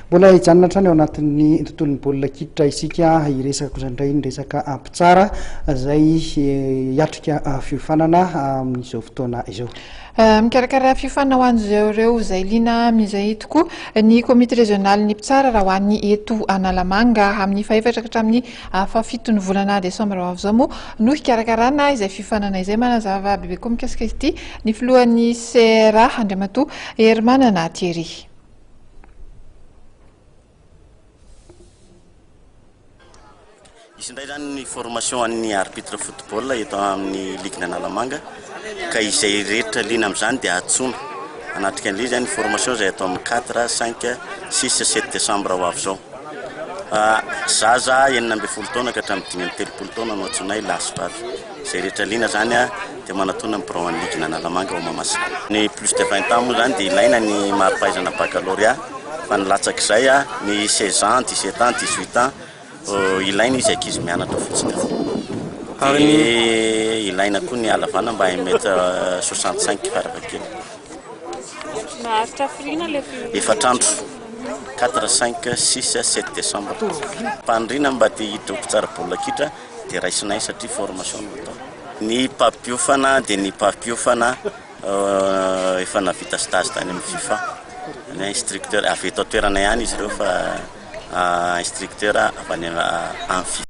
Mbola hijanona trany ao anatin'ny tontolon'ny baolina kitra isika iresaka kosa indray ny resaka ampitsara izay hiatrika fiofanana amin'izao fotoana izao. Mikarakara fiofanana ho an'ireo izay liana amin'izay tokoa ny komite régional ny mpitsara raha ho an'ny eto Analamanga amin'ny fahaefatra hatramin'ny fahafitony volana desambra ho avy izao moa no hikarakarana izay fiofanana izay manazava bebe koa mikasika ity ny filohan'ny CRA Andriamatoa Hermanana Thierry. Izy indray zany ny formation an'ny arbitre football eto amin'ny ligue Analamanga ka izay rehetra liana amin'izany dia atsoina anatrika an'ilay zany formation izay atao amin'ny 4, 5, 6, 7 décembre ho avy izao. Zaza 12 taona ka hatramin'ny 13 taona no atsoinay lasivavy. Izay rehetra liana zany dia manatona amin'ny Pro Ligue Analamanga ao Mahamasina. Ny plus de 20 ans moa zany dia ilaina ny marim-pahaizana baccalauréat fa nilatsaka izay ny 16 ans, 17 ans, 18 ans ilaina izy ankizy mianatra fotsiny. Ilaina koa ny halavana mba 1m65 faravakely. Efatrandro 4, 5, 6, 7 décembre. Mpandrina mba te hidoko tsara baolina kitra dia raisinay satria formation no atao. Ny mpampiofana dia ny mpampiofana efa navita stage tany amin'ny FIFA. Ny instructeur avy eto toerana ihany izy ireo fa instructeur avy any amin'ny FIFA.